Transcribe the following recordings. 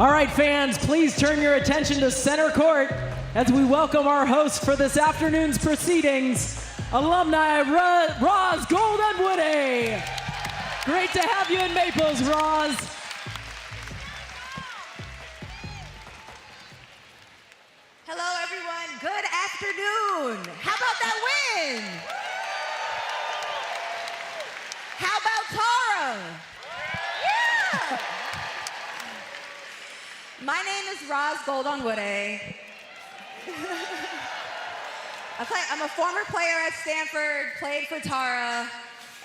All right, fans, please turn your attention to center court as we welcome our host for this afternoon's proceedings, alumni Ros Gold-Onwude. Great to have you in Maples, Ros. Hello, everyone. Good afternoon. How about that win? How about Tara? Yeah. My name is Ros Gold-Onwude. I'm a former player at Stanford, played for Tara,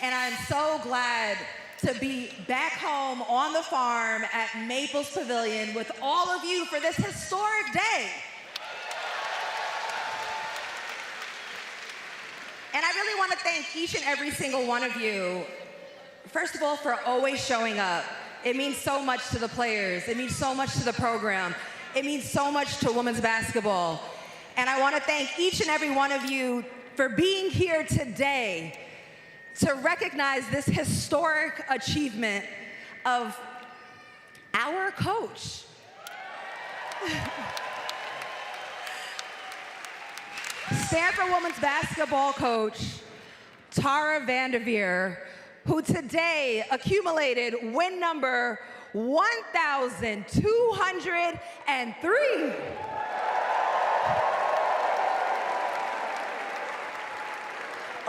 and I'm so glad to be back home on the farm at Maples Pavilion with all of you for this historic day. And I really want to thank each and every single one of you, first of all, for always showing up. It means so much to the players. It means so much to the program. It means so much to women's basketball. And I want to thank each and every one of you for being here today to recognize this historic achievement of our coach. Stanford women's basketball coach, Tara VanDerveer, who today accumulated win number 1,203.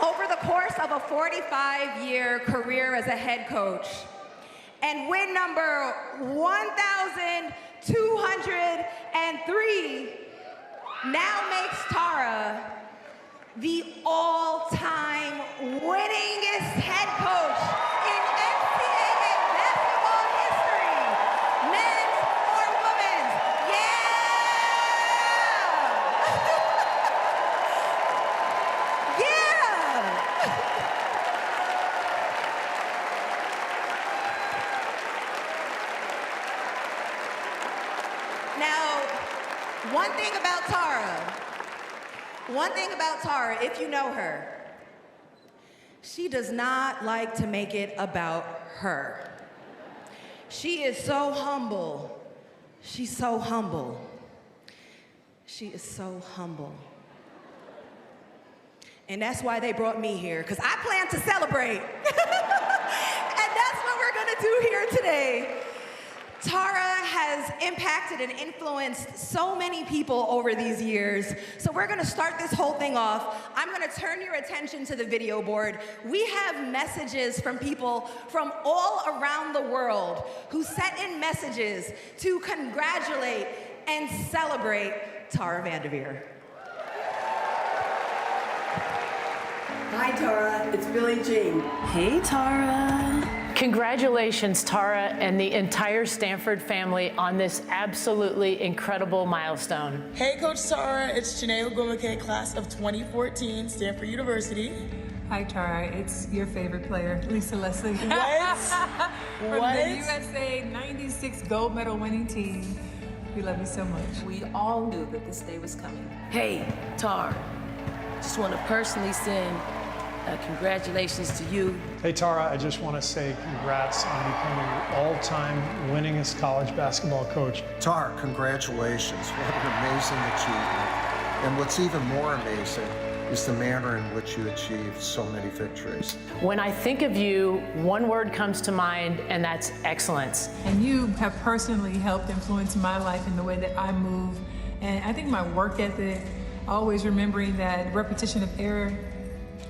Over the course of a 45-year career as a head coach. And win number 1,203 now makes Tara the all-time winningest head coach in NCAA basketball history, men's or women's. Yeah! Yeah! Now, one thing about Tara, if you know her, she does not like to make it about her. She is so humble. She's so humble. She is so humble. And that's why they brought me here, because I plan to celebrate. And that's what we're gonna do here today. Tara has impacted and influenced so many people over these years. So we're gonna start this whole thing off. I'm gonna turn your attention to the video board. We have messages from people from all around the world who sent in messages to congratulate and celebrate Tara VanDerveer. Hi, Tara. It's Billie Jean. Hey, Tara. Congratulations, Tara, and the entire Stanford family on this absolutely incredible milestone. Hey, Coach Tara. It's Chiney, Ogwumike, class of 2014, Stanford University. Hi, Tara. It's your favorite player, Lisa Leslie. What? From the USA 96 gold medal winning team. We love you so much. We all knew that this day was coming. Hey, Tar, just want to personally send congratulations to you. Hey, Tara, I just want to say congrats on becoming the all-time winningest college basketball coach. Tara, congratulations. What an amazing achievement. And what's even more amazing is the manner in which you achieved so many victories. When I think of you, one word comes to mind, and that's excellence. And you have personally helped influence my life in the way that I move. And I think my work ethic, always remembering that repetition of error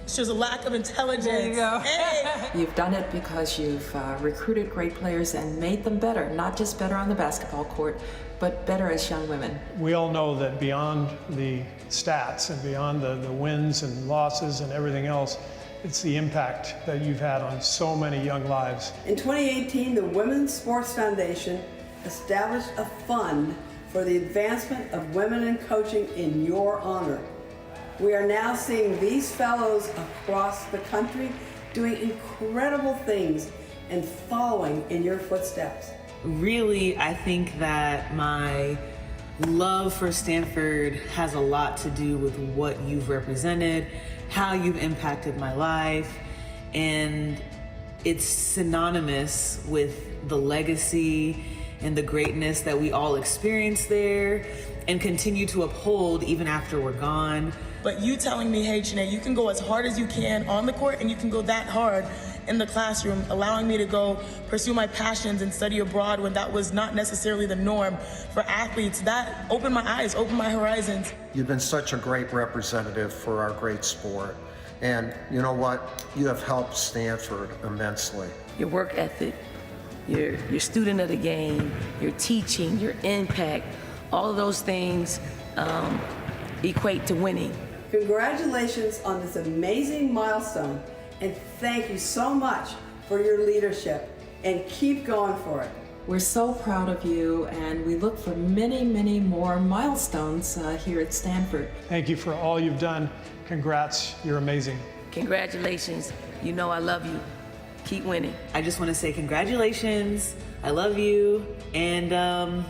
shows a lack of intelligence. There you go. Hey. You've done it because you've recruited great players and made them better, not just better on the basketball court, but better as young women. We all know that beyond the stats and beyond the wins and losses and everything else, it's the impact that you've had on so many young lives. In 2018, the Women's Sports Foundation established a fund for the advancement of women in coaching in your honor. We are now seeing these fellows across the country doing incredible things and following in your footsteps. Really, I think that my love for Stanford has a lot to do with what you've represented, how you've impacted my life, and it's synonymous with the legacy and the greatness that we all experience there and continue to uphold even after we're gone. But you telling me, hey, Chiney, you can go as hard as you can on the court and you can go that hard in the classroom, allowing me to go pursue my passions and study abroad when that was not necessarily the norm for athletes, that opened my eyes, opened my horizons. You've been such a great representative for our great sport. And you know what? You have helped Stanford immensely. Your work ethic, your student of the game, your teaching, your impact, all of those things equate to winning. Congratulations on this amazing milestone, and thank you so much for your leadership, and keep going for it. We're so proud of you, and we look for many, many more milestones here at Stanford. Thank you for all you've done. Congrats, you're amazing. Congratulations. You know I love you. Keep winning. I just want to say congratulations, I love you, and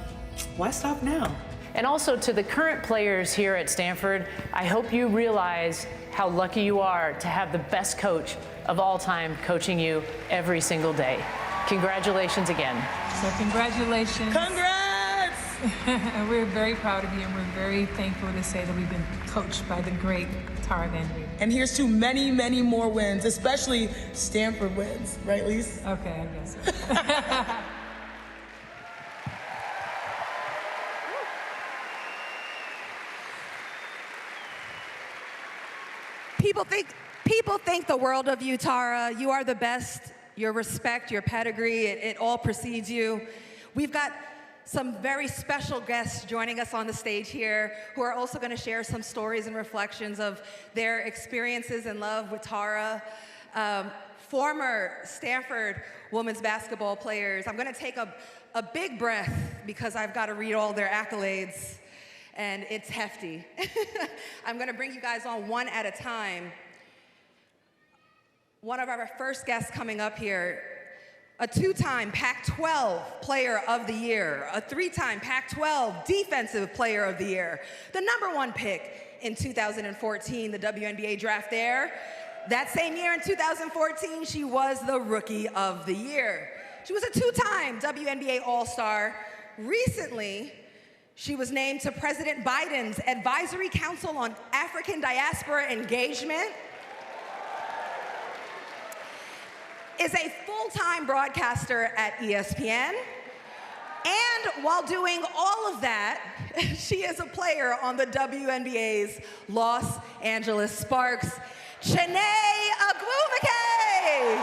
why stop now? And also to the current players here at Stanford, I hope you realize how lucky you are to have the best coach of all time coaching you every single day. Congratulations again. So congratulations. Congrats! We're very proud of you, and we're very thankful to say that we've been coached by the great Tara VanDerveer. And here's to many, many more wins, especially Stanford wins, right, Lise? Okay, I guess so. People think the world of you, Tara. You are the best. Your respect, your pedigree, it all precedes you. We've got some very special guests joining us on the stage here who are also going to share some stories and reflections of their experiences and love with Tara. Former Stanford women's basketball players. I'm going to take a big breath because I've got to read all their accolades, and it's hefty. I'm going to bring you guys on one at a time. One of our first guests coming up here, a two-time Pac-12 Player of the Year, a three-time Pac-12 Defensive Player of the Year, the #1 pick in 2014, the WNBA draft there. That same year in 2014, she was the Rookie of the Year. She was a two-time WNBA All-Star. Recently, she was named to President Biden's Advisory Council on African Diaspora Engagement, is a full-time broadcaster at ESPN, and while doing all of that, she is a player on the WNBA's Los Angeles Sparks. Chiney Ogwumike!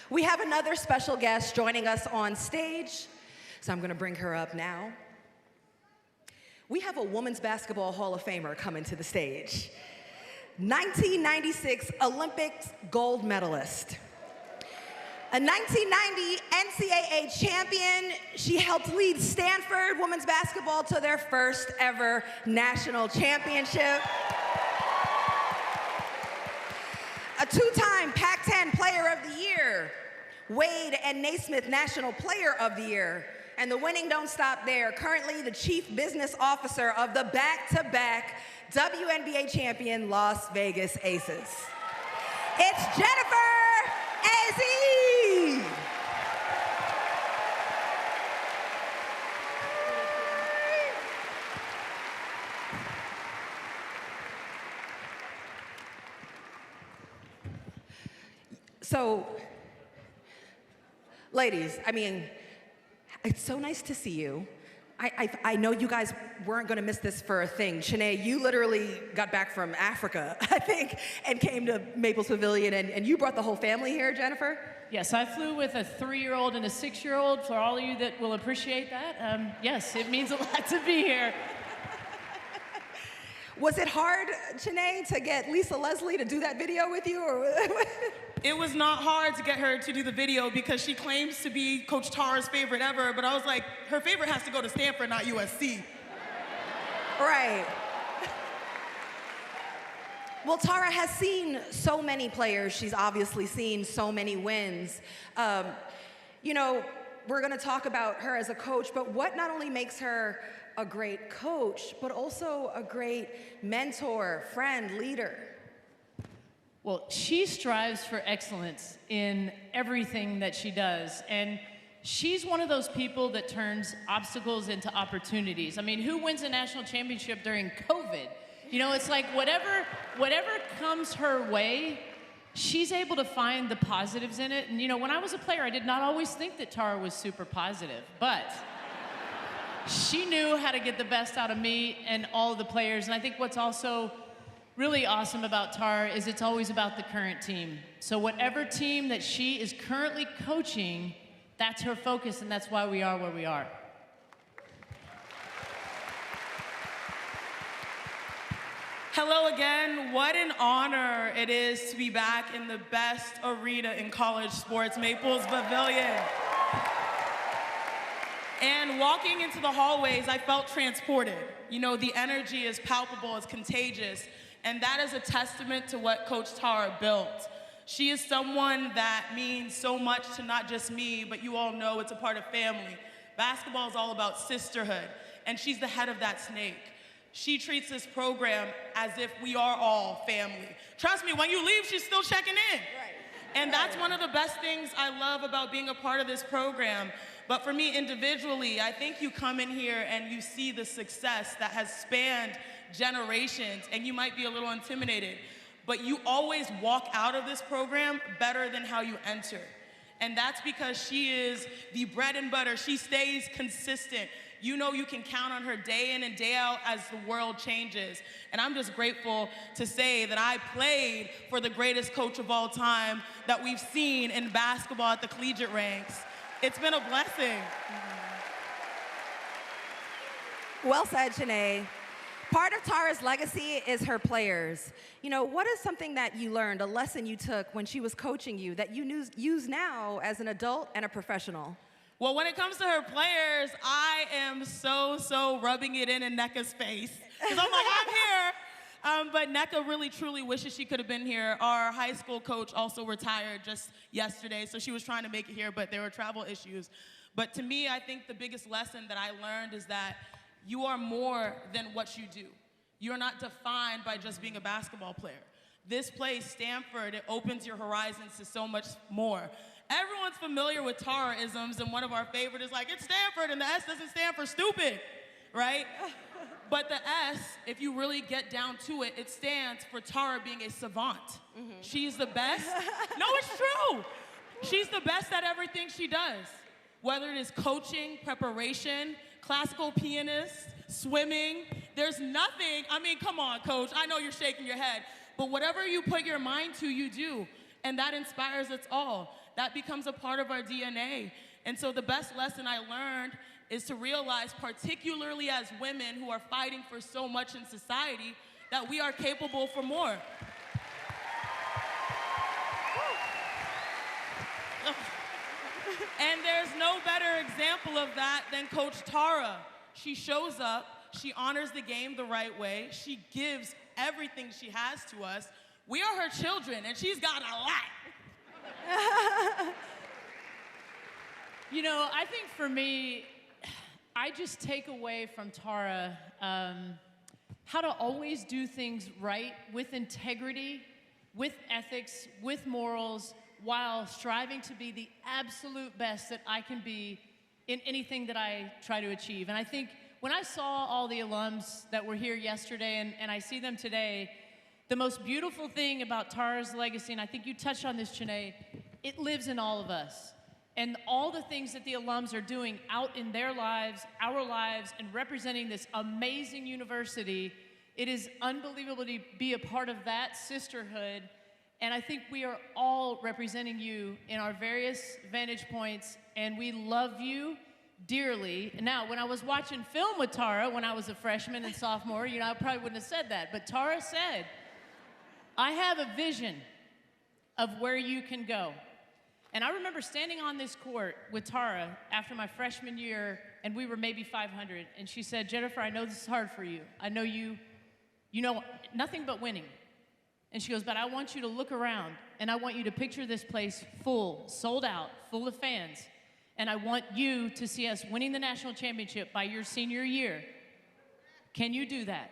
We have another special guest joining us on stage, so I'm going to bring her up now. We have a Women's Basketball Hall of Famer coming to the stage. 1996 Olympics gold medalist. A 1990 NCAA champion, she helped lead Stanford women's basketball to their first ever national championship. A two-time Pac-10 Player of the Year, Wade and Naismith National Player of the Year, and the winning don't stop there. Currently the Chief Business Officer of the back-to-back WNBA champion Las Vegas Aces. It's Jennifer Azzi! So, ladies, I mean, it's so nice to see you. I know you guys weren't going to miss this for a thing. Chiney, you literally got back from Africa, I think, and came to Maples Pavilion, and you brought the whole family here, Jennifer? Yes, I flew with a 3-year-old and a 6-year-old. For all of you that will appreciate that, yes, it means a lot to be here. Was it hard, Chiney, to get Lisa Leslie to do that video with you? Or It was not hard to get her to do the video because she claims to be Coach Tara's favorite ever, but I was like, her favorite has to go to Stanford, not USC. Right. Well, Tara has seen so many players. She's obviously seen so many wins. You know, we're gonna talk about her as a coach, but what not only makes her a great coach, but also a great mentor, friend, leader? Well, she strives for excellence in everything that she does. And she's one of those people that turns obstacles into opportunities. I mean, who wins a national championship during COVID? You know, it's like whatever comes her way, she's able to find the positives in it. And you know, when I was a player, I did not always think that Tara was super positive, but she knew how to get the best out of me and all of the players. And I think what's also really awesome about Tara is it's always about the current team. So whatever team that she is currently coaching, that's her focus, and that's why we are where we are. Hello again. What an honor it is to be back in the best arena in college sports, Maples Pavilion. And walking into the hallways, I felt transported. You know, the energy is palpable, it's contagious, and that is a testament to what Coach Tara built. She is someone that means so much to not just me, but you all know it's a part of family. Basketball is all about sisterhood, and she's the head of that snake. She treats this program as if we are all family. Trust me, when you leave, she's still checking in. Right. And that's one of the best things I love about being a part of this program. But for me individually, I think you come in here and you see the success that has spanned generations, and you might be a little intimidated, but you always walk out of this program better than how you enter. And that's because she is the bread and butter. She stays consistent. You know you can count on her day in and day out as the world changes. And I'm just grateful to say that I played for the greatest coach of all time that we've seen in basketball at the collegiate ranks. It's been a blessing. Well said, Chiney. Part of Tara's legacy is her players. You know, what is something that you learned, a lesson you took when she was coaching you that you use now as an adult and a professional? Well, when it comes to her players, I am so rubbing it in Nneka's face. Because I'm like, I'm here. But Nneka really, truly wishes she could have been here. Our high school coach also retired just yesterday, so she was trying to make it here, but there were travel issues. But to me, I think the biggest lesson that I learned is that you are more than what you do. You're not defined by just being a basketball player. This place, Stanford, it opens your horizons to so much more. Everyone's familiar with Tara-isms, and one of our favorite is like, it's Stanford, and the S doesn't stand for stupid, right? But the S, if you really get down to it, it stands for Tara being a savant. Mm-hmm. She's the best. No, it's true. She's the best at everything she does. Whether it is coaching, preparation, classical pianist, swimming, there's nothing, I mean, come on, coach, I know you're shaking your head, but whatever you put your mind to, you do, and that inspires us all. That becomes a part of our DNA. And so the best lesson I learned is to realize, particularly as women who are fighting for so much in society, that we are capable for more. And there's no better example of that than Coach Tara. She shows up, she honors the game the right way, she gives everything she has to us. We are her children, and she's got a lot. You know, I think for me, I just take away from Tara how to always do things right, with integrity, with ethics, with morals, while striving to be the absolute best that I can be in anything that I try to achieve. And I think when I saw all the alums that were here yesterday and I see them today, the most beautiful thing about Tara's legacy, and I think you touched on this, Chiney, it lives in all of us. And all the things that the alums are doing out in their lives, our lives, and representing this amazing university, it is unbelievable to be a part of that sisterhood. And I think we are all representing you in our various vantage points, and we love you dearly. Now, when I was watching film with Tara when I was a freshman and sophomore, you know, I probably wouldn't have said that, but Tara said, I have a vision of where you can go. And I remember standing on this court with Tara after my freshman year, and we were maybe 500, and she said, Jennifer, I know this is hard for you. I know you know nothing but winning. And she goes, but I want you to look around, and I want you to picture this place full, sold out, full of fans. and I want you to see us winning the national championship by your senior year. Can you do that?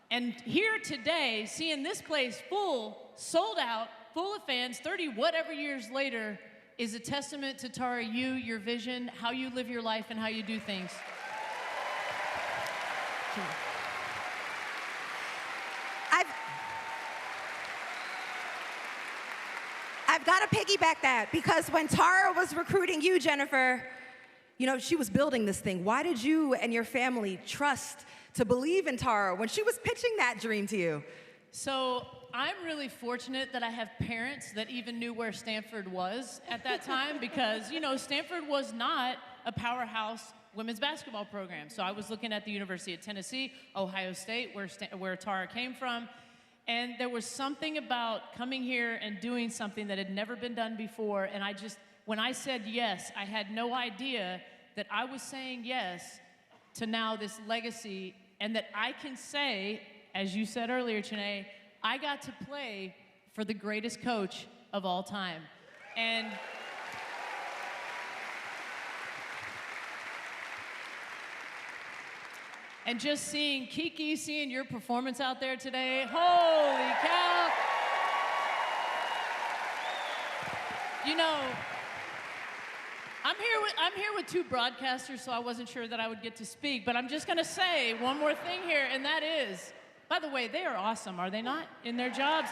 And here today, seeing this place full, sold out, full of fans, 30 whatever years later, is a testament to Tara, you, your vision, how you live your life, and how you do things. I've got to piggyback that, because when Tara was recruiting you, Jennifer, you know, she was building this thing. Why did you and your family trust to believe in Tara when she was pitching that dream to you? So I'm really fortunate that I have parents that even knew where Stanford was at that time, because, you know, Stanford was not a powerhouse women's basketball program. So I was looking at the University of Tennessee, Ohio State, where Tara came from. And there was something about coming here and doing something that had never been done before. And when I said yes, I had no idea that I was saying yes to now this legacy, and that I can say, as you said earlier, Chiney, I got to play for the greatest coach of all time. And just seeing Kiki, seeing your performance out there today, holy cow. You know, I'm here with two broadcasters, so I wasn't sure that I would get to speak, but I'm just gonna say one more thing here, and that is, by the way, they are awesome, are they not, in their jobs?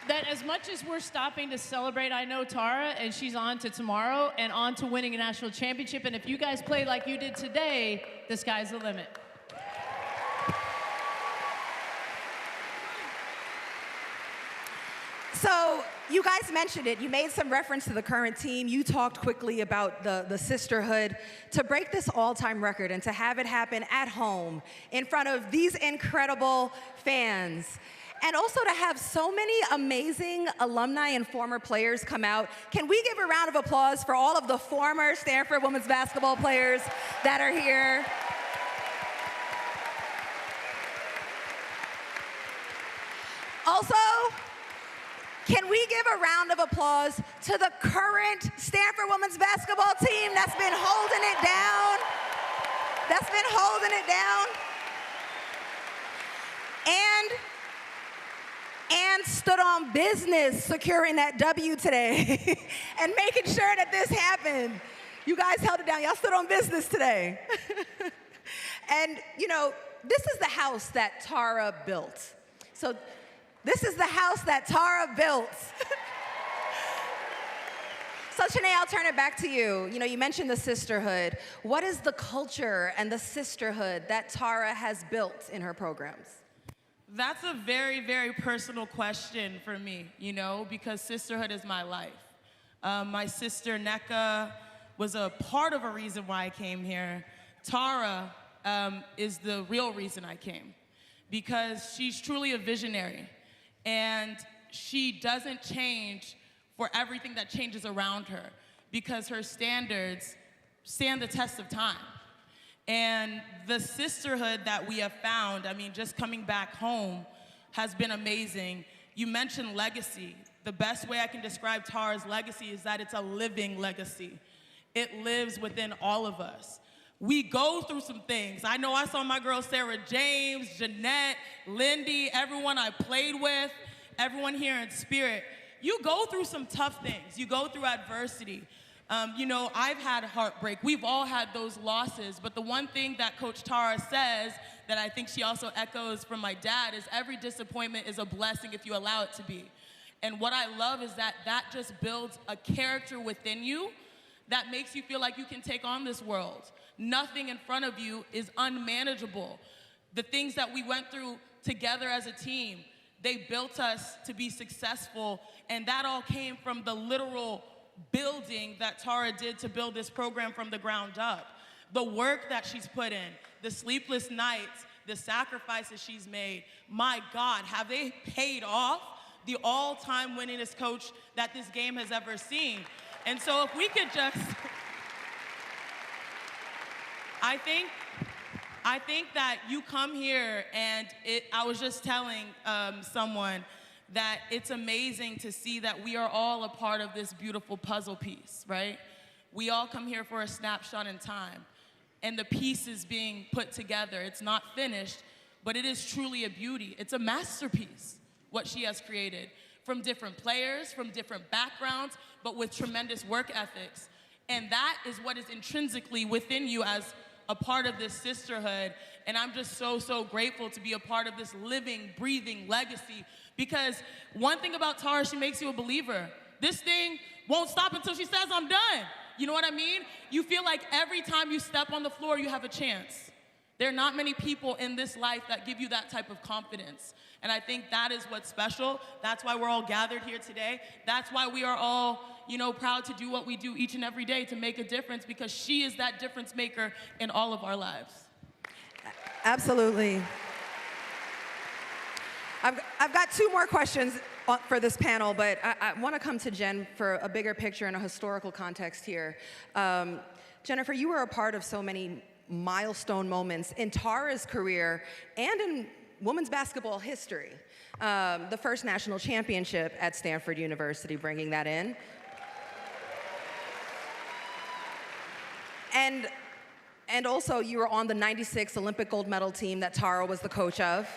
That as much as we're stopping to celebrate, I know Tara, and she's on to tomorrow and on to winning a national championship, and if you guys play like you did today, the sky's the limit. So you guys mentioned it. You made some reference to the current team. You talked quickly about the sisterhood. To break this all-time record and to have it happen at home in front of these incredible fans, and also to have so many amazing alumni and former players come out. Can we give a round of applause for all of the former Stanford women's basketball players that are here? Also, can we give a round of applause to the current Stanford women's basketball team that's been holding it down? That's been holding it down. And stood on business securing that W today and making sure that this happened. You guys held it down. Y'all stood on business today. And, you know, this is the house that Tara built. So this is the house that Tara built. So, Chiney, I'll turn it back to you. You know, you mentioned the sisterhood. What is the culture and the sisterhood that Tara has built in her programs? That's a very, very personal question for me, you know, because sisterhood is my life. My sister, Nneka, was a part of a reason why I came here. Tara is the real reason I came, because she's truly a visionary, and she doesn't change for everything that changes around her, because her standards stand the test of time. And the sisterhood that we have found, I mean, just coming back home has been amazing. You mentioned legacy. The best way I can describe Tara's legacy is that it's a living legacy. It lives within all of us. We go through some things. I know I saw my girl Sarah James, Jeanette, Lindy, everyone I played with, everyone here in spirit. You go through some tough things. You go through adversity. You know, I've had heartbreak. We've all had those losses. But the one thing that Coach Tara says that I think she also echoes from my dad is every disappointment is a blessing if you allow it to be. And what I love is that that just builds a character within you that makes you feel like you can take on this world. Nothing in front of you is unmanageable. The things that we went through together as a team, they built us to be successful. And that all came from the literal building that Tara did to build this program from the ground up. The work that she's put in, the sleepless nights, the sacrifices she's made, my God, have they paid off? The all-time winningest coach that this game has ever seen. And so if we could just, I think that you come here and I was just telling someone that it's amazing to see that we are all a part of this beautiful puzzle piece, right? We all come here for a snapshot in time, and the piece is being put together. It's not finished, but it is truly a beauty. It's a masterpiece, what she has created, from different players, from different backgrounds, but with tremendous work ethics. And that is what is intrinsically within you as a part of this sisterhood. And I'm just so, so grateful to be a part of this living, breathing legacy. Because one thing about Tara, she makes you a believer. This thing won't stop until she says, I'm done. You know what I mean? You feel like every time you step on the floor, you have a chance. There are not many people in this life that give you that type of confidence. And I think that is what's special. That's why we're all gathered here today. That's why we are all, proud to do what we do each and every day to make a difference, because she is that difference maker in all of our lives. Absolutely. I've got two more questions for this panel, but I want to come to Jen for a bigger picture and a historical context here. Jennifer, you were a part of so many milestone moments in Tara's career and in women's basketball history. The first national championship at Stanford University, bringing that in. And also you were on the '96 Olympic gold medal team that Tara was the coach of.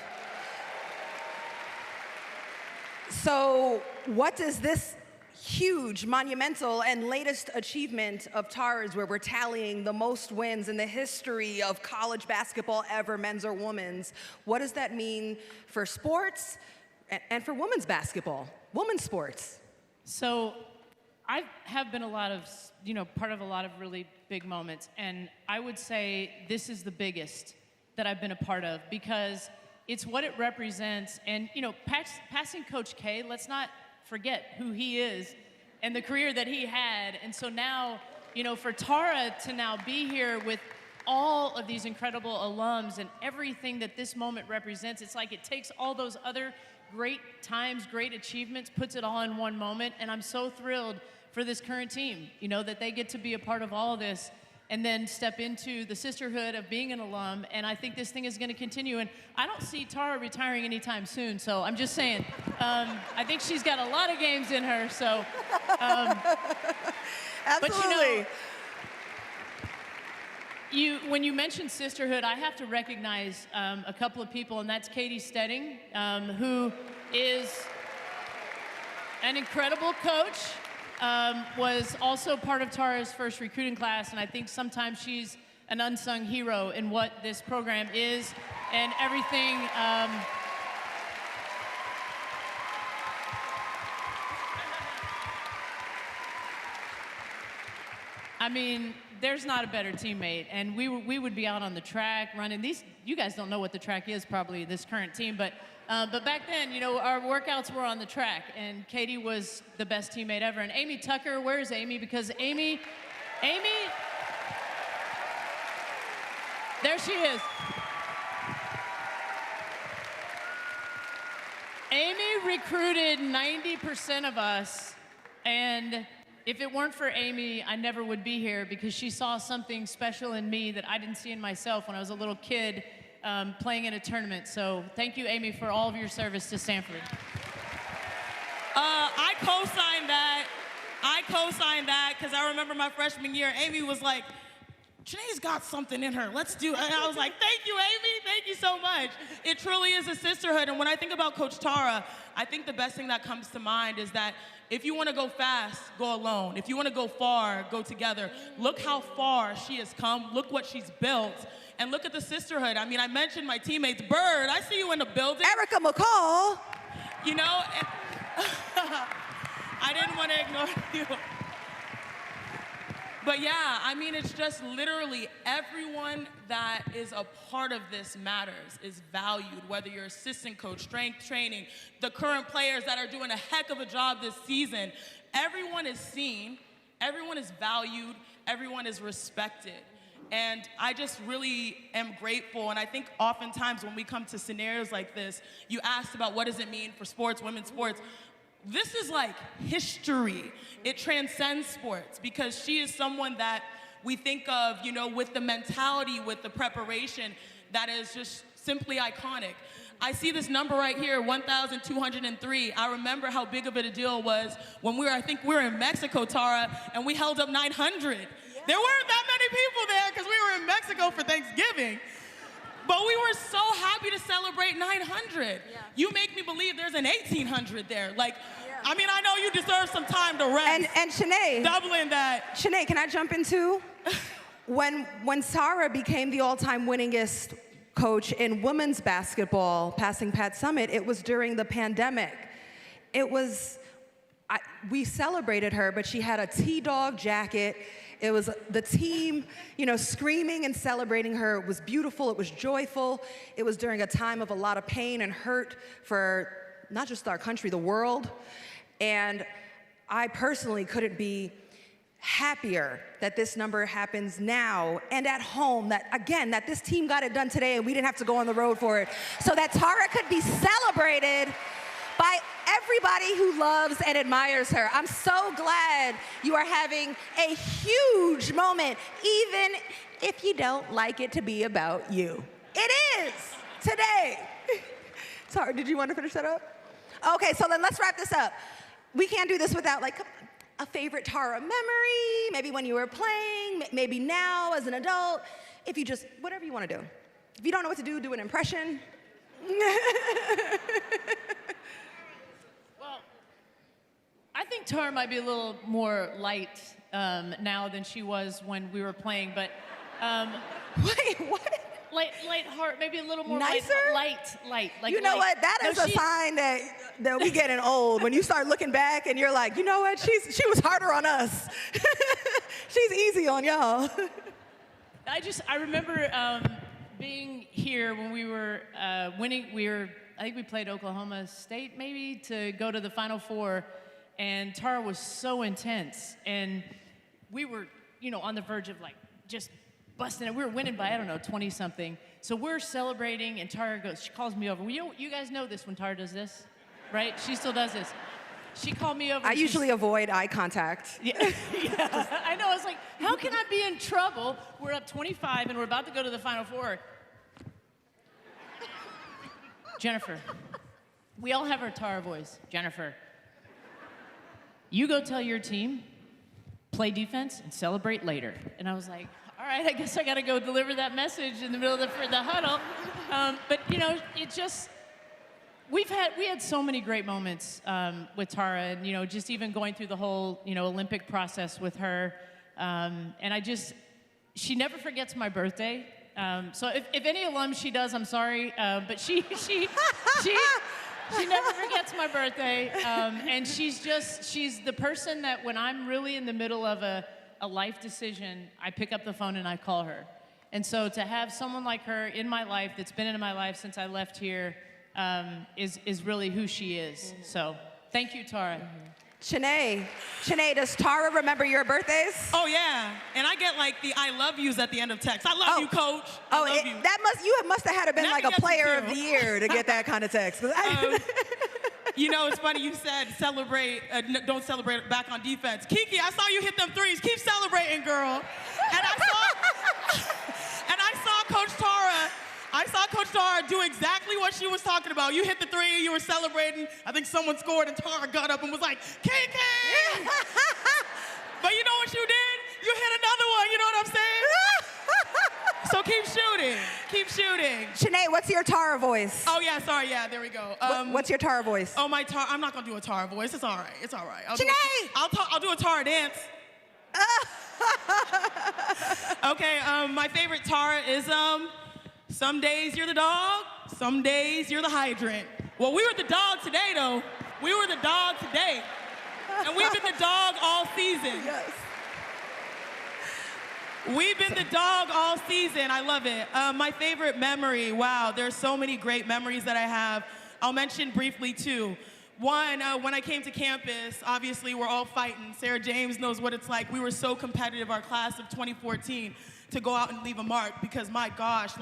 So what does this huge, monumental, and latest achievement of Tara's, where we're tallying the most wins in the history of college basketball ever, men's or women's, what does that mean for sports and for women's basketball, women's sports? So I have been part of a lot of really big moments, and I would say this is the biggest that I've been a part of, because it's what it represents. And, passing Coach K, let's not forget who he is and the career that he had. And so now, for Tara to now be here with all of these incredible alums and everything that this moment represents, it's like it takes all those other great times, great achievements, puts it all in one moment. And I'm so thrilled for this current team, that they get to be a part of all of this and then step into the sisterhood of being an alum. And I think this thing is going to continue. And I don't see Tara retiring anytime soon. So I'm just saying, I think she's got a lot of games in her. So, Absolutely. But when you mention sisterhood, I have to recognize a couple of people, and that's Katie Stedding, who is an incredible coach. Was also part of Tara's first recruiting class, and I think sometimes she's an unsung hero in what this program is and everything. I mean, there's not a better teammate, and we would be out on the track running these. You guys don't know what the track is, probably, this current team, but back then, our workouts were on the track, and Katie was the best teammate ever. And Amy Tucker, where's Amy? Because Amy, there she is. Amy recruited 90% of us, and if it weren't for Amy, I never would be here, because she saw something special in me that I didn't see in myself when I was a little kid. Playing in a tournament. So thank you, Amy, for all of your service to Stanford. I co-signed that because I remember my freshman year, Amy was like, Janae's got something in her. Let's do it. And I was like, thank you, Amy. Thank you so much. It truly is a sisterhood. And when I think about Coach Tara, I think the best thing that comes to mind is that if you want to go fast, go alone. If you want to go far, go together. Look how far she has come. Look what she's built. And look at the sisterhood. I mean, I mentioned my teammates. Bird, I see you in the building. Erica McCall. I didn't want to ignore you. But yeah, I mean, it's just literally everyone that is a part of this matters, is valued, whether you're assistant coach, strength training, the current players that are doing a heck of a job this season. Everyone is seen, everyone is valued, everyone is respected. And I just really am grateful. And I think oftentimes when we come to scenarios like this, you asked about what does it mean for sports, women's sports. This is like history. It transcends sports, because she is someone that we think of, with the mentality, with the preparation, that is just simply iconic. I see this number right here, 1,203. I remember how big of a deal it was when I think we were in Mexico, Tara, and we held up 900. Yeah. There weren't that many people there because we were in Mexico for Thanksgiving. But we were so happy to celebrate 900. Yeah. You make me believe there's an 1,800 there. Like, yeah. I mean, I know you deserve some time to rest. And Chiney. Doubling that. Chiney, can I jump in too? When Tara became the all-time winningest coach in women's basketball, passing Pat Summitt, it was during the pandemic. We celebrated her, but she had a T-Dog jacket. It was the team, screaming and celebrating her. It was beautiful, it was joyful. It was during a time of a lot of pain and hurt for not just our country, the world. And I personally couldn't be happier that this number happens now and at home, that this team got it done today and we didn't have to go on the road for it, so that Tara could be celebrated by everybody who loves and admires her. I'm so glad you are having a huge moment, even if you don't like it to be about you. It is today. Tara, did you want to finish that up? Okay, so then let's wrap this up. We can't do this without a favorite Tara memory, maybe when you were playing, maybe now as an adult. If you just, whatever you want to do. If you don't know what to do, do an impression. Well, I think Tara might be a little more light now than she was when we were playing, but wait, what? Light heart, maybe a little more nicer? light. Like, you know what? That is a sign that we getting old. When you start looking back and you're like, you know what? She was harder on us. She's easy on y'all. I remember being here when we were winning. I think we played Oklahoma State maybe to go to the Final Four, and Tara was so intense, and we were on the verge of just busting it. We were winning by, 20-something. So we're celebrating, and Tara she calls me over. You guys know this when Tara does this, right? She still does this. She called me over. I usually avoid eye contact. Yeah. I know. I was like, how can I be in trouble? We're up 25, and we're about to go to the Final Four. Jennifer, we all have our Tara voice. Jennifer, you go tell your team, play defense, and celebrate later. And I was like, all right, I guess I got to go deliver that message in the middle of the huddle. But it just, we had so many great moments with Tara, and just even going through the whole Olympic process with her. And she never forgets my birthday. So if any alum she does, I'm sorry, but she never forgets my birthday. And she's the person that when I'm really in the middle of a life decision, I pick up the phone and I call her. And so to have someone like her in my life that's been in my life since I left here is really who she is. Mm-hmm. So thank you, Tara. Mm-hmm. Chiney, does Tara remember your birthdays? Oh yeah, and I get the I love yous at the end of text. I love you, Coach. I love you. You must have had to been a player of the year to get that kind of text. It's funny you said don't celebrate back on defense. Kiki, I saw you hit them threes. Keep celebrating, girl. And I saw Coach Tara. I saw Coach Tara do exactly what she was talking about. You hit the three, you were celebrating. I think someone scored, and Tara got up and was like, KK! But you know what you did? You hit another one, you know what I'm saying? So keep shooting. Keep shooting. Chiney, what's your Tara voice? Oh, yeah, sorry, yeah, there we go. What's your Tara voice? Oh, my Tara, I'm not going to do a Tara voice. It's all right. It's all right. Chiney! I'll do a Tara dance. Okay, my favorite Tara is, some days you're the dog, some days you're the hydrant. Well, we were the dog today, though. We were the dog today. And we've been the dog all season. Yes. We've been the dog all season. I love it. My favorite memory, wow, there's so many great memories that I have. I'll mention briefly two. One, when I came to campus, obviously we're all fighting. Sarah James knows what it's like. We were so competitive, our class of 2014, to go out and leave a mark because, my gosh,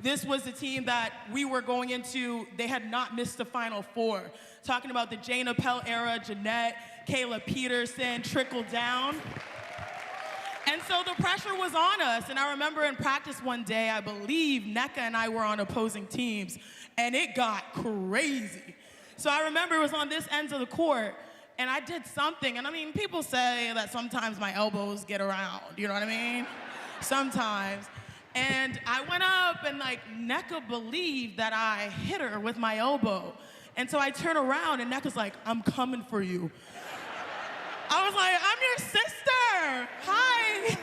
this was the team that we were going into. They had not missed the Final Four. Talking about the Jane Appel era, Jeanette, Kayla Peterson, trickle down. And so the pressure was on us. And I remember in practice one day, I believe Nneka and I were on opposing teams, and it got crazy. So I remember it was on this end of the court, and I did something. And I mean, people say that sometimes my elbows get around, you know what I mean? Sometimes. And I went up, and like Nneka believed that I hit her with my elbow. And so I turn around, and Nneka's like, "I'm coming for you." I was like, "I'm your sister. Hi."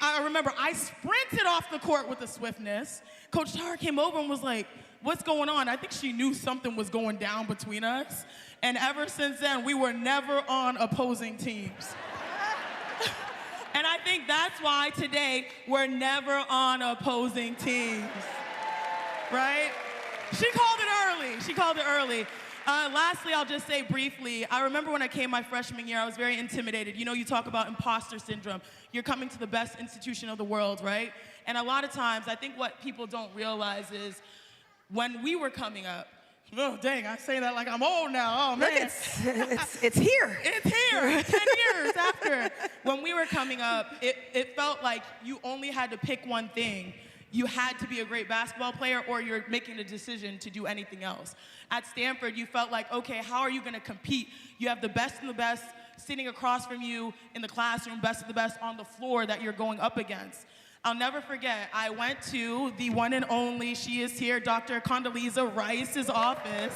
I remember I sprinted off the court with a swiftness. Coach Tara came over and was like, "What's going on?" I think she knew something was going down between us. And ever since then, we were never on opposing teams. And I think that's why today we're never on opposing teams, right? She called it early. Lastly, I'll just say briefly, I remember when I came my freshman year, I was very intimidated. You know, you talk about imposter syndrome. You're coming to the best institution of the world, right? And a lot of times, I think what people don't realize is when we were coming up, oh, dang, I say that like I'm old now. Oh, man. Look, it's here. It's here, 10 years after. When we were coming up, it felt like you only had to pick one thing. You had to be a great basketball player, or you're making a decision to do anything else. At Stanford, you felt like, okay, how are you going to compete? You have the best of the best sitting across from you in the classroom, best of the best on the floor that you're going up against. I'll never forget, I went to the one and only, she is here, Dr. Condoleezza Rice's office.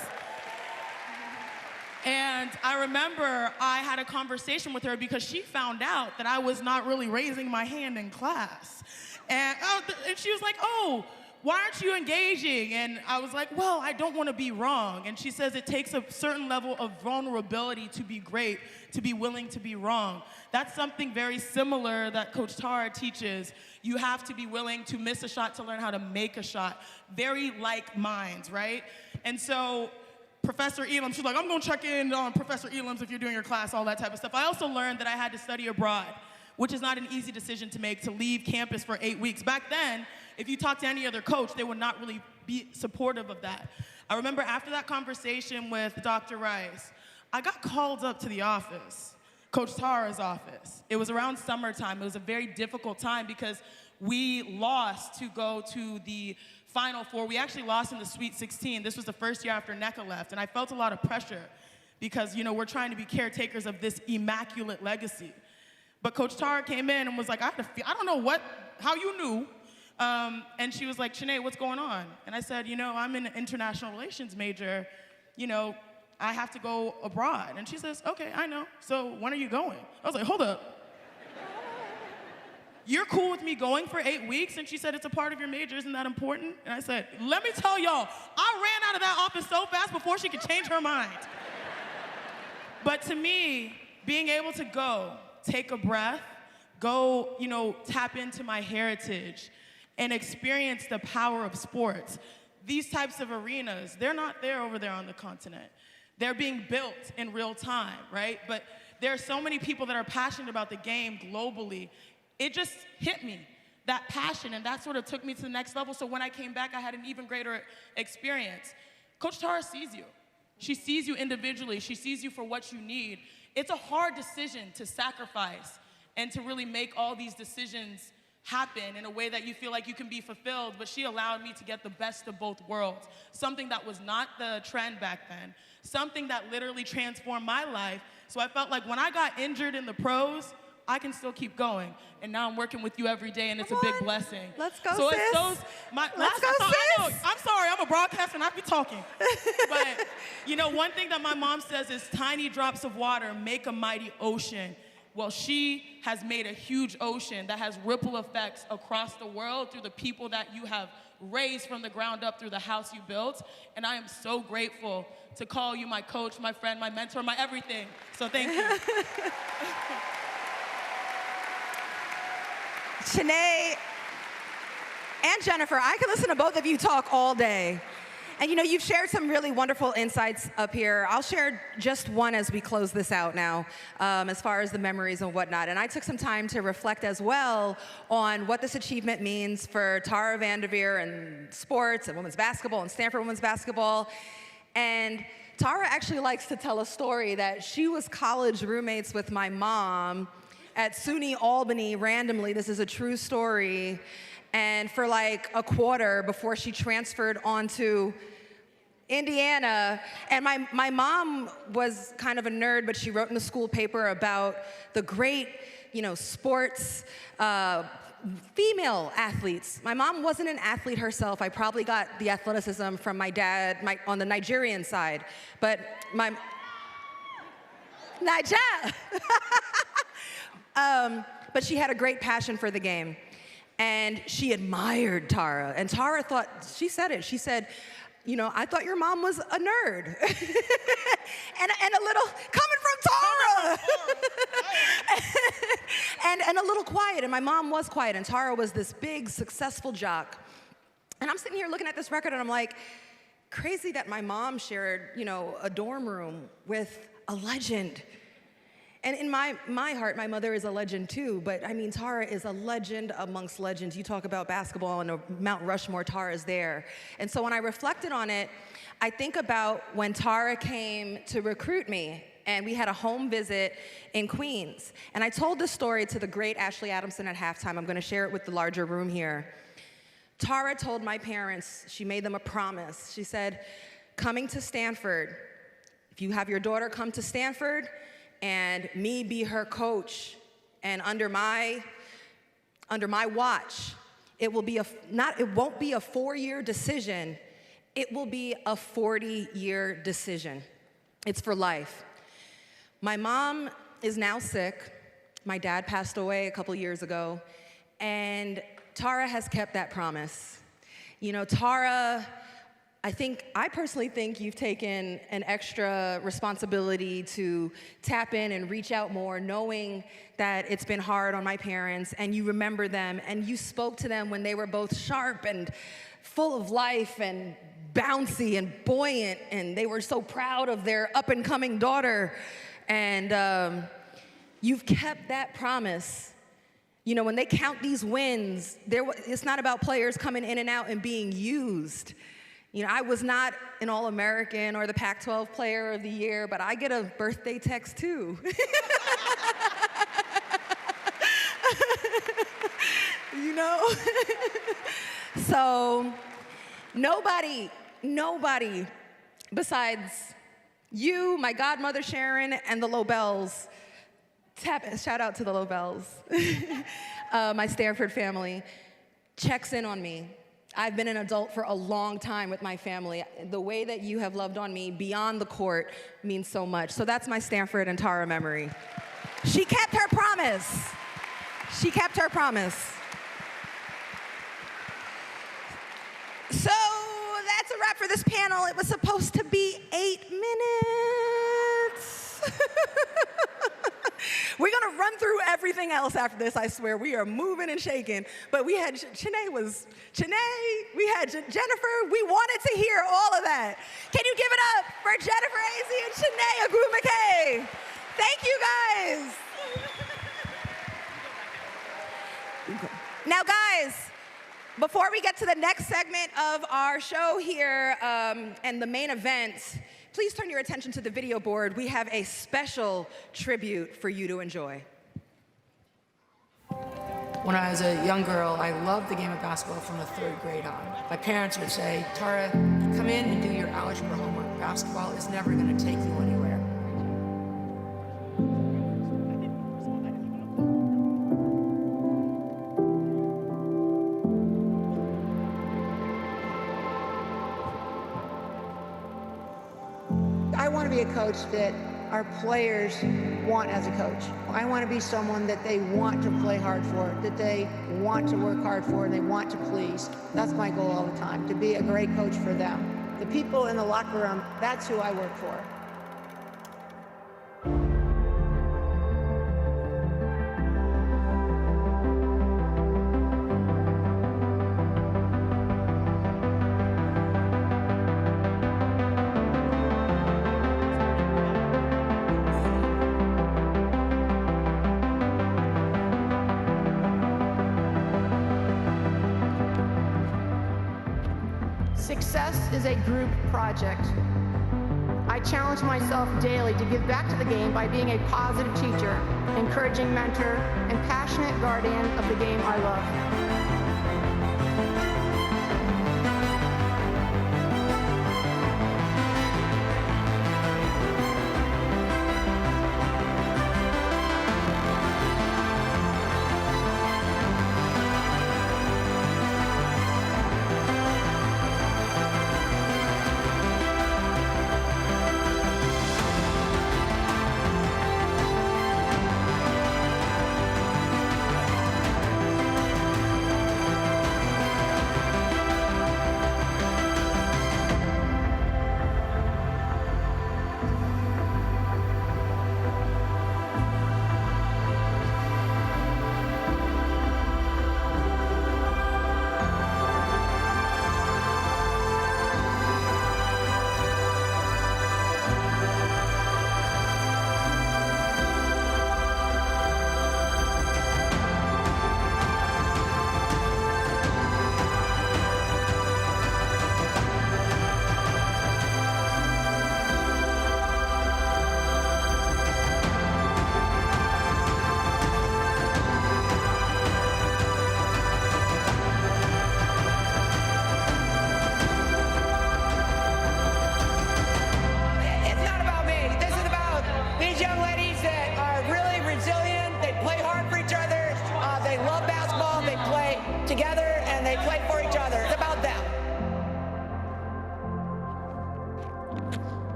And I remember I had a conversation with her because she found out that I was not really raising my hand in class. And she was like, "Oh, why aren't you engaging?" And I was like, "Well, I don't want to be wrong." And she says it takes a certain level of vulnerability to be great, to be willing to be wrong. That's something very similar that Coach Tara teaches. You have to be willing to miss a shot to learn how to make a shot. Very like minds, right? And so Professor Elam, she's like, "I'm going to check in on Professor Elam's if you're doing your class," all that type of stuff. I also learned that I had to study abroad, which is not an easy decision to make, to leave campus for 8 weeks. Back then, if you talk to any other coach, they would not really be supportive of that. I remember after that conversation with Dr. Rice, I got called up to the office, Coach Tara's office. It was around summertime. It was a very difficult time because we lost to go to the Final Four. We actually lost in the Sweet 16. This was the first year after Nneka left, and I felt a lot of pressure because, you know, we're trying to be caretakers of this immaculate legacy. But Coach Tara came in and was like, I don't know how you knew. And she was like, "Chiney, what's going on?" And I said, "You know, I'm an international relations major. You know, I have to go abroad." And she says, "Okay, I know. So when are you going?" I was like, "Hold up. You're cool with me going for 8 weeks?" And she said, "It's a part of your major. Isn't that important?" And I said, "Let me tell y'all, I ran out of that office so fast before she could change her mind." But to me, being able to go, take a breath, go, you know, tap into my heritage and experience the power of sports. These types of arenas, they're not there over there on the continent. They're being built in real time, right? But there are so many people that are passionate about the game globally. It just hit me, that passion, and that sort of took me to the next level. So when I came back, I had an even greater experience. Coach Tara sees you. She sees you individually. She sees you for what you need. It's a hard decision to sacrifice and to really make all these decisions happen in a way that you feel like you can be fulfilled, but she allowed me to get the best of both worlds, something that was not the trend back then, something that literally transformed my life. So I felt like when I got injured in the pros, I can still keep going. And now I'm working with you every day, and it's a big blessing. Let's go, so sis. It's those, Let's go, sis. I'm sorry, I'm a broadcaster and I be talking. But, you know, one thing that my mom says is tiny drops of water make a mighty ocean. Well, she has made a huge ocean that has ripple effects across the world through the people that you have raised from the ground up through the house you built. And I am so grateful to call you my coach, my friend, my mentor, my everything. So thank you. Chiney and Jennifer, I could listen to both of you talk all day. And you know, you've shared some really wonderful insights up here. I'll share just one as we close this out now, as far as the memories and whatnot. And I took some time to reflect as well on what this achievement means for Tara VanDerveer and sports and women's basketball and Stanford women's basketball. And Tara actually likes to tell a story that she was college roommates with my mom at SUNY Albany randomly. This is a true story. And for like a quarter before she transferred onto Indiana. And my mom was kind of a nerd, but she wrote in the school paper about the great, sports, female athletes. My mom wasn't an athlete herself. I probably got the athleticism from my dad on the Nigerian side. But but she had a great passion for the game. And she admired Tara. And Tara thought, she said it, she said, I thought your mom was a nerd. and a little, coming from Tara! and a little quiet, and my mom was quiet, and Tara was this big, successful jock. And I'm sitting here looking at this record, and I'm like, crazy that my mom shared, a dorm room with a legend. And in my heart, my mother is a legend too, but I mean, Tara is a legend amongst legends. You talk about basketball and Mount Rushmore, Tara's there. And so when I reflected on it, I think about when Tara came to recruit me, and we had a home visit in Queens. And I told this story to the great Ashley Adamson at halftime. I'm gonna share it with the larger room here. Tara told my parents, she made them a promise. She said, coming to Stanford, if you have your daughter come to Stanford, and me be her coach, and under my watch, it won't be a 4-year decision, it will be a 40-year decision. It's for life. My mom is now sick. My dad passed away a couple years ago, and Tara has kept that promise. Tara, I personally think you've taken an extra responsibility to tap in and reach out more, knowing that it's been hard on my parents, and you remember them, and you spoke to them when they were both sharp and full of life and bouncy and buoyant, and they were so proud of their up-and-coming daughter. And you've kept that promise. When they count these wins, it's not about players coming in and out and being used. I was not an All-American or the Pac-12 Player of the Year, but I get a birthday text too. So nobody besides you, my godmother Sharon, and the Lobels, shout out to the Lobels, my Stanford family, checks in on me. I've been an adult for a long time with my family. The way that you have loved on me beyond the court means so much. So that's my Stanford and Tara memory. She kept her promise. She kept her promise. So that's a wrap for this panel. It was supposed to be 8 minutes. We're gonna run through everything else after this, I swear. We are moving and shaking. But we had Chiney, we had Jennifer. We wanted to hear all of that. Can you give it up for Jennifer, Azzi, and Chiney Ogwumike? Thank you, guys. Now, guys, before we get to the next segment of our show here and the main event, please turn your attention to the video board. We have a special tribute for you to enjoy. When I was a young girl, I loved the game of basketball from the 3rd grade on. My parents would say, Tara, come in and do your algebra homework. Basketball is never going to take you anywhere. I want to be a coach that our players want as a coach. I want to be someone that they want to play hard for, that they want to work hard for, and they want to please. That's my goal all the time, to be a great coach for them. The people in the locker room, that's who I work for. Success is a group project. I challenge myself daily to give back to the game by being a positive teacher, encouraging mentor, and passionate guardian of the game I love.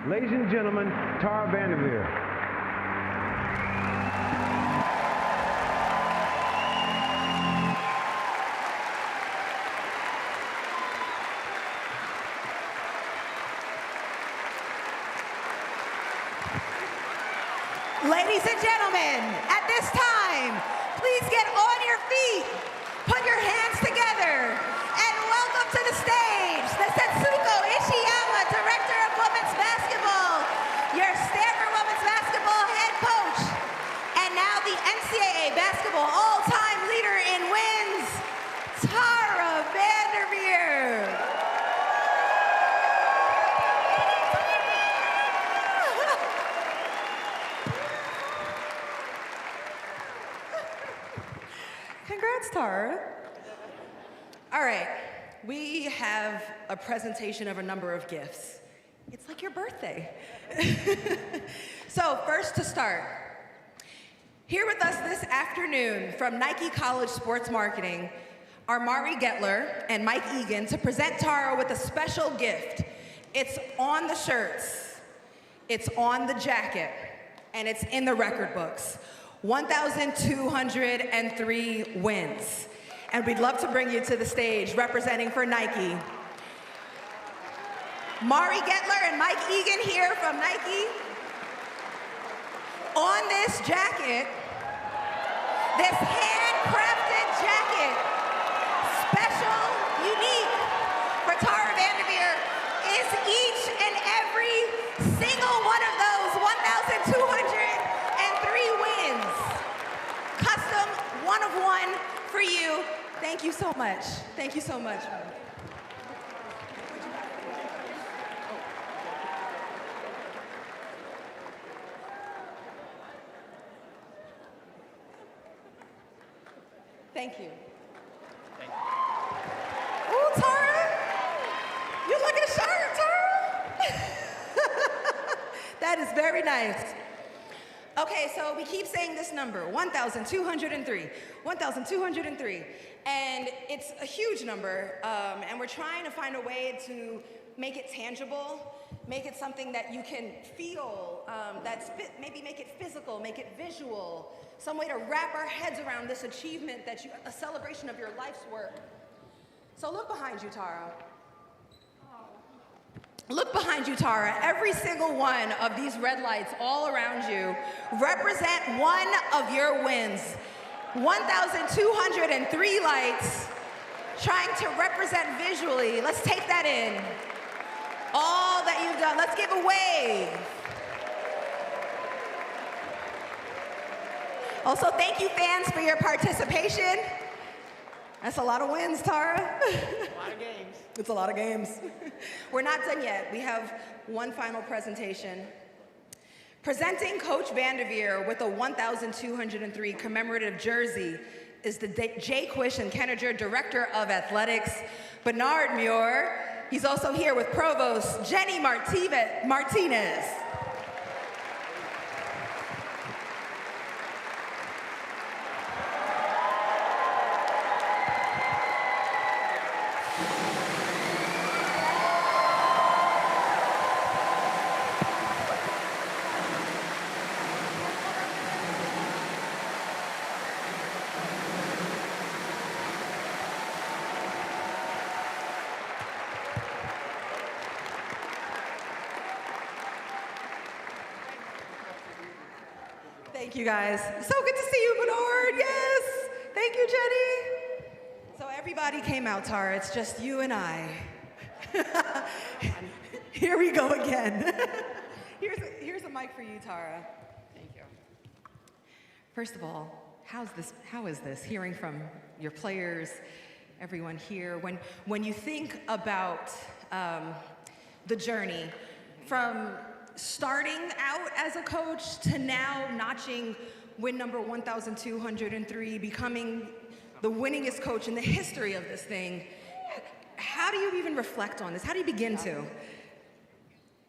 Ladies and gentlemen, Tara VanDerveer. Ladies and gentlemen, at this time, please get on your feet, put your hands together, and welcome to the stage, the Setsuko Ishiyama, Director of Women's Basketball, your Stanford Women's Basketball head coach, and now the NCAA basketball all-time leader in wins, Tara VanDerveer. Congrats, Tara. All right, we have a presentation of a number of gifts. It's like your birthday. So first to start, here with us this afternoon from Nike College Sports Marketing are Mari Gettler and Mike Egan to present Tara with a special gift. It's on the shirts, it's on the jacket, and it's in the record books. 1,203 wins. And we'd love to bring you to the stage representing for Nike. Mari Gettler and Mike Egan here from Nike. On this jacket, this handcrafted jacket, special, unique for Tara VanDerveer, is each and every single one of those 1,203 wins. Custom, one of one for you. Thank you so much. Thank you so much. Thank you. Thank you. Ooh, Tara, you looking sharp, Tara. That is very nice. Okay, so we keep saying this number, 1,203, 1,203, and it's a huge number, and we're trying to find a way to make it tangible, make it something that you can feel, maybe make it physical, make it visual, some way to wrap our heads around this achievement, a celebration of your life's work. So look behind you, Tara. Look behind you, Tara. Every single one of these red lights all around you represent one of your wins. 1,203 lights trying to represent visually. Let's take that in. All that you've done. Let's give a wave. Also, thank you, fans, for your participation. That's a lot of wins, Tara. A lot of games. It's a lot of games. We're not done yet. We have one final presentation. Presenting Coach VanDerveer with a 1,203 commemorative jersey is the Jay Quish and Kenninger Director of Athletics, Bernard Muir. He's also here with Provost Jenny Martinez. Thank you, guys. So good to see you, Bernard. Yes. Thank you, Jenny. So everybody came out, Tara. It's just you and I. Here we go again. Here's a mic for you, Tara. Thank you. First of all, how is this? Hearing from your players, everyone here, when you think about the journey from starting out as a coach to now notching win number 1,203, becoming the winningest coach in the history of this thing, how do you even reflect on this? How do you begin to?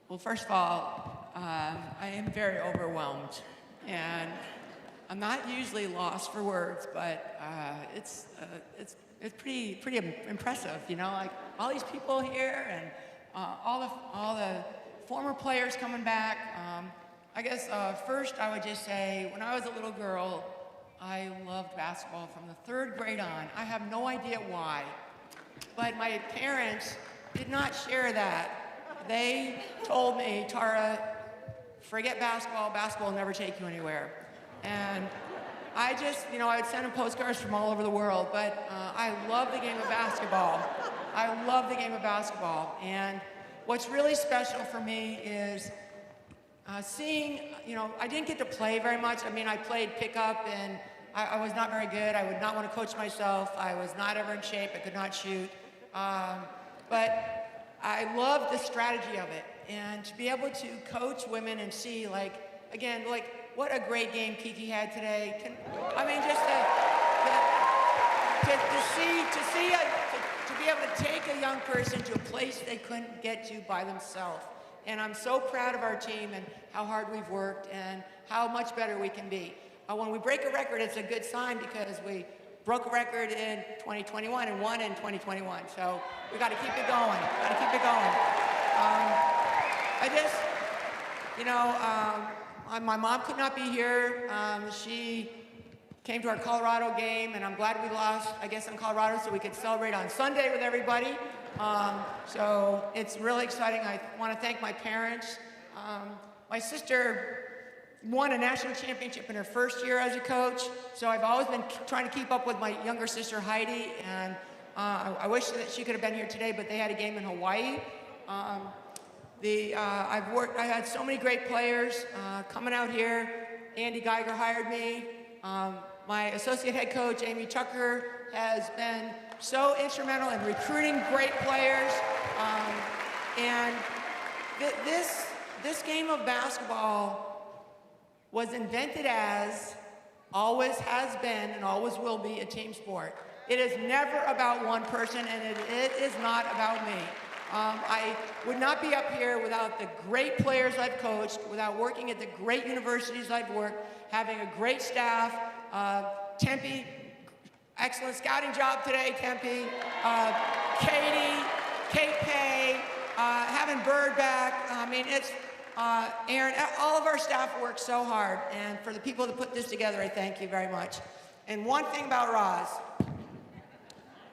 Well, first of all, I am very overwhelmed, and I'm not usually lost for words, but it's pretty impressive, you know, like all these people here and all the former players coming back. I guess first I would just say, when I was a little girl, I loved basketball from the 3rd grade on. I have no idea why, but my parents did not share that. They told me, Tara, forget basketball. Basketball will never take you anywhere. And I just, you know, I would send them postcards from all over the world, but I love the game of basketball. I love the game of basketball. And what's really special for me is seeing, you know, I didn't get to play very much. I mean, I played pickup, and I was not very good. I would not want to coach myself. I was not ever in shape. I could not shoot. But I love the strategy of it. And to be able to coach women and see, like, again, like, what a great game Kiki had today. I mean, just to be able to take a young person to a place they couldn't get to by themselves. And I'm so proud of our team and how hard we've worked and how much better we can be. When we break a record, it's a good sign because we broke a record in 2021 and won in 2021. So we got to keep it going. Got to keep it going. I just, you know, my mom could not be here. She came to our Colorado game, and I'm glad we lost, I guess, in Colorado, so we could celebrate on Sunday with everybody. So it's really exciting. I want to thank my parents. My sister won a national championship in her first year as a coach, so I've always been trying to keep up with my younger sister, Heidi, and I wish that she could have been here today, but they had a game in Hawaii. I had so many great players coming out here. Andy Geiger hired me. My associate head coach, Amy Tucker, has been so instrumental in recruiting great players. And this game of basketball was invented as, always has been, and always will be a team sport. It is never about one person, and it is not about me. I would not be up here without the great players I've coached, without working at the great universities I've worked, having a great staff. Tempe, excellent scouting job today, Tempe. Katie, Kate Pay, having Bird back. I mean, it's Aaron, all of our staff worked so hard. And for the people that put this together, I thank you very much. And one thing about Ros,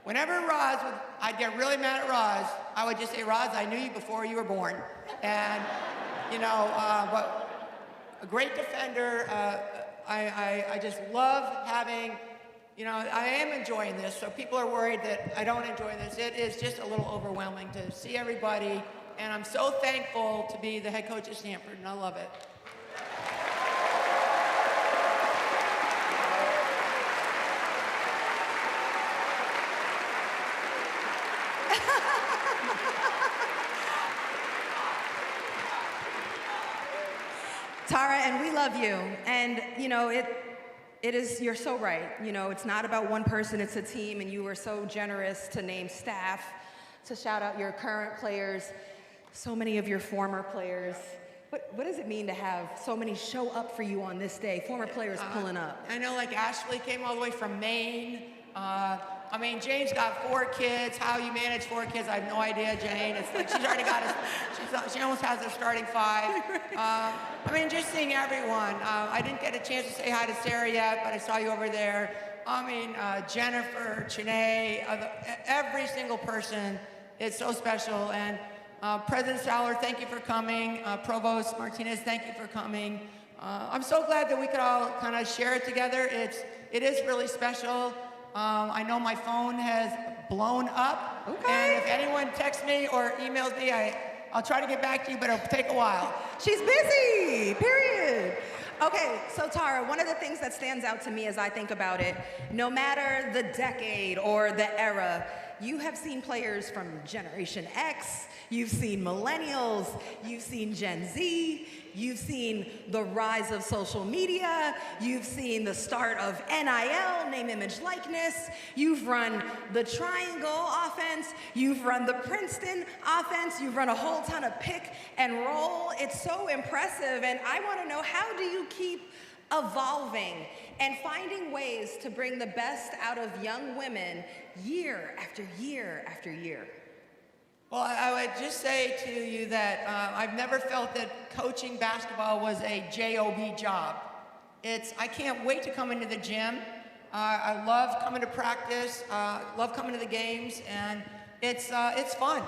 whenever I'd get really mad at Ros, I would just say, Ros, I knew you before you were born. And, you know, but a great defender. I just love having you know, I am enjoying this, so people are worried that I don't enjoy this. It is just a little overwhelming to see everybody, and I'm so thankful to be the head coach at Stanford, and I love it. Tara, and we love you. And, you know, you're so right. You know, it's not about one person, it's a team, and you were so generous to name staff, to shout out your current players, so many of your former players. What does it mean to have so many show up for you on this day, former players pulling up? I know, like, Ashley came all the way from Maine. I mean, Jane's got 4 kids. How you manage 4 kids, I have no idea, Jane. It's like she's already got she almost has a starting 5. I mean, just seeing everyone. I didn't get a chance to say hi to Sarah yet, but I saw you over there. I mean, Jennifer, Chiney, every single person is so special. And President Sauer, thank you for coming. Provost Martinez, thank you for coming. I'm so glad that we could all kind of share it together. It is really special. I know my phone has blown up. Okay. And if anyone texts me or emails me, I'll try to get back to you, but it'll take a while. She's busy, period. Okay, so Tara, one of the things that stands out to me as I think about it, no matter the decade or the era, you have seen players from Generation X, you've seen millennials, you've seen Gen Z, you've seen the rise of social media, you've seen the start of NIL, name, image, likeness, you've run the triangle offense, you've run the Princeton offense, you've run a whole ton of pick and roll. It's so impressive, and I want to know, how do you keep evolving and finding ways to bring the best out of young women year after year after year? Well, I would just say to you that I've never felt that coaching basketball was a job job. I can't wait to come into the gym. I love coming to practice, love coming to the games, and it's fun.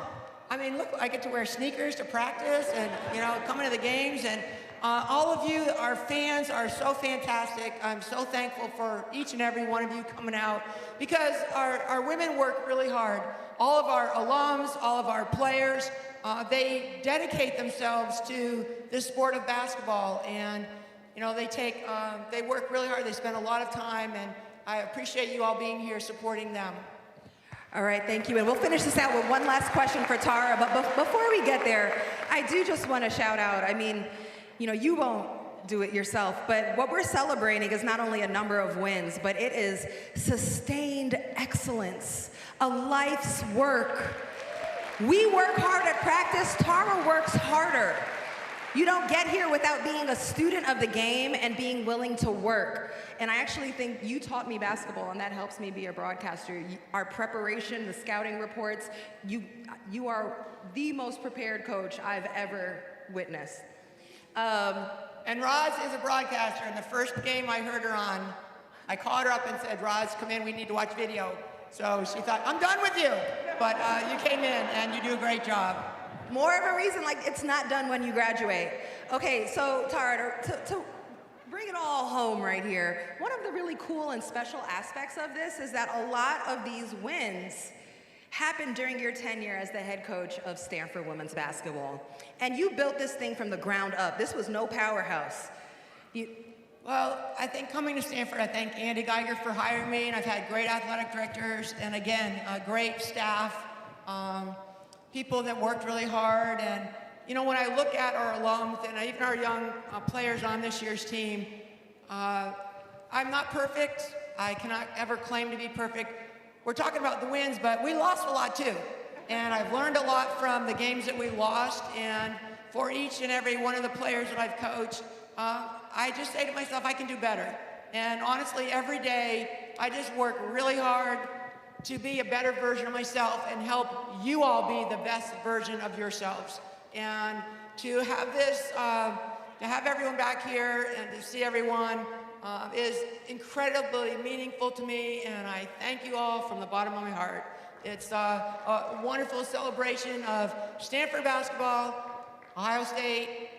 I mean, look, I get to wear sneakers to practice and, you know, coming to the games, and all of you, our fans, are so fantastic. I'm so thankful for each and every one of you coming out, because our women work really hard. All of our alums, all of our players, they dedicate themselves to this sport of basketball, and you know, they work really hard. They spend a lot of time, and I appreciate you all being here supporting them. All right, thank you. And we'll finish this out with one last question for Tara. But before we get there, I do just want to shout out, I mean, you know, you won't do it yourself, but what we're celebrating is not only a number of wins, but it is sustained excellence, a life's work. We work hard at practice. Tara works harder. You don't get here without being a student of the game and being willing to work. And I actually think you taught me basketball, and that helps me be a broadcaster. Our preparation, the scouting reports, you are the most prepared coach I've ever witnessed. And Ros is a broadcaster, and the first game I heard her on, I called her up and said, Ros, come in, we need to watch video. So she thought, I'm done with you. But you came in, and you do a great job. More of a reason, like, it's not done when you graduate. Okay, so Tara, to bring it all home right here, one of the really cool and special aspects of this is that a lot of these wins happened during your tenure as the head coach of Stanford women's basketball. And you built this thing from the ground up. This was no powerhouse. Well, I think coming to Stanford, I thank Andy Geiger for hiring me, and I've had great athletic directors, and again, great staff, people that worked really hard. And you know, when I look at our alums and even our young players on this year's team, I'm not perfect. I cannot ever claim to be perfect. We're talking about the wins, but we lost a lot too. And I've learned a lot from the games that we lost, and for each and every one of the players that I've coached, I just say to myself, I can do better. And honestly, every day, I just work really hard to be a better version of myself and help you all be the best version of yourselves. And to have this, to have everyone back here and to see everyone is incredibly meaningful to me, and I thank you all from the bottom of my heart. It's a wonderful celebration of Stanford basketball, Ohio State,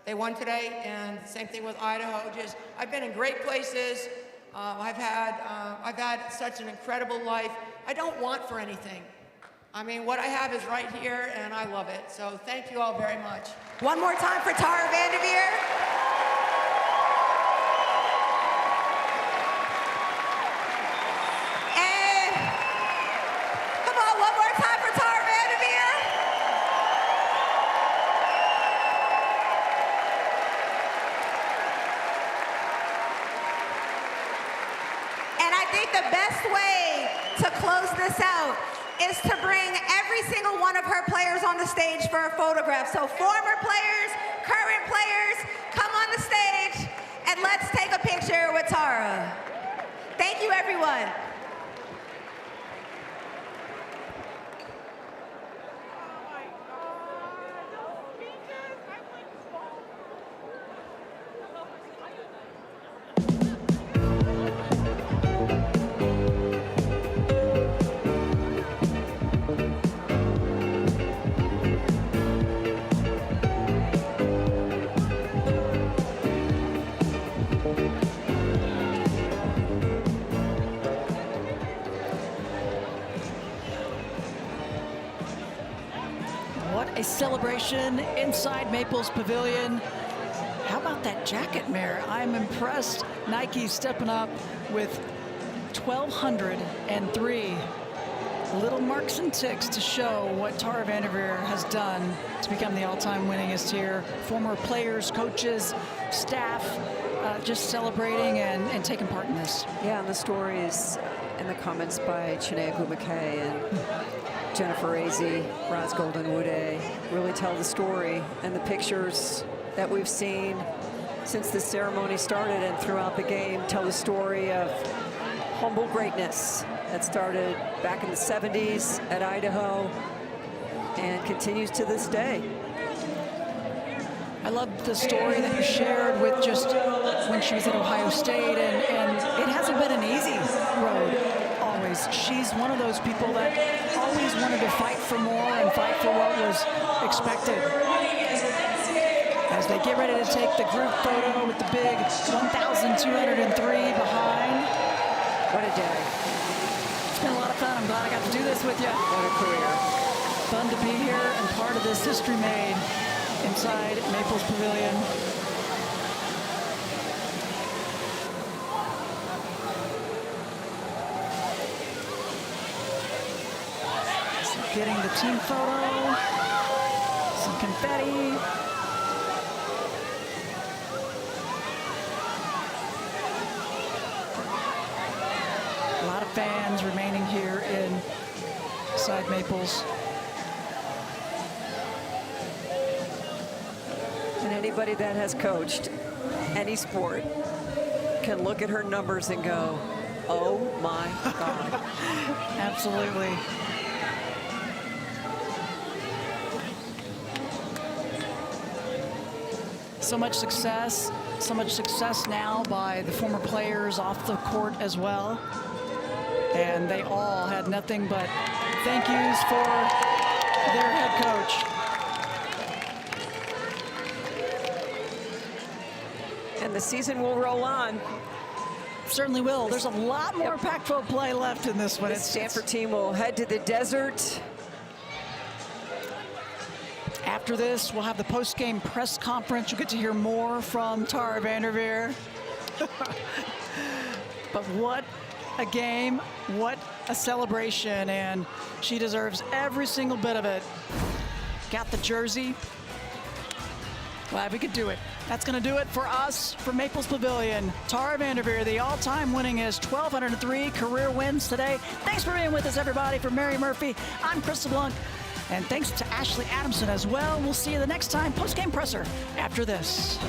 they won today, and same thing with Idaho. I've been in great places. I've had such an incredible life. I don't want for anything. I mean, what I have is right here, and I love it. So thank you all very much. One more time for Tara VanDerveer. The best way to close this out is to bring every single one of her players on the stage for a photograph. So former players, current players, come on the stage and let's take a picture with Tara. Thank you, everyone. A celebration inside Maples Pavilion. How about that jacket, Mayor? I'm impressed. Nike stepping up with 1,203 little marks and ticks to show what Tara VanDerveer has done to become the all-time winningest here. Former players, coaches, staff, just celebrating and taking part in this. Yeah, and the stories and the comments by Chiney, Ogwumike, and Jennifer Azzi, Ros Gold-Onwude really tell the story, and the pictures that we've seen since the ceremony started and throughout the game tell the story of humble greatness that started back in the 70s at Idaho and continues to this day. I love the story that you shared with just when she was at Ohio State, and it hasn't been an easy road always. She's one of those people that always wanted to fight for more and fight for what was expected. As they get ready to take the group photo with the big 1,203 behind. What a day. It's been a lot of fun. I'm glad I got to do this with you. What a career. Fun to be here and part of this history made inside Maples Pavilion. So getting the team photo, some confetti. A lot of fans remaining here inside Maples. And anybody that has coached any sport can look at her numbers and go, oh my God. Absolutely. So much success now by the former players off the court as well. And they all had nothing but thank yous for their head coach. And the season will roll on. Certainly will. There's a lot more Pac-12 play left in this one. The Stanford team will head to the desert. After this, we'll have the post-game press conference. You'll get to hear more from Tara VanDerveer. But what a game, what a celebration, and she deserves every single bit of it. Got the jersey. Glad we could do it. That's going to do it for us from Maples Pavilion. Tara VanDerveer, the all-time winningest, 1,203 career wins today. Thanks for being with us, everybody. For Mary Murphy, I'm Crystal Blanc. And thanks to Ashley Adamson as well. We'll see you the next time. Post-game presser after this.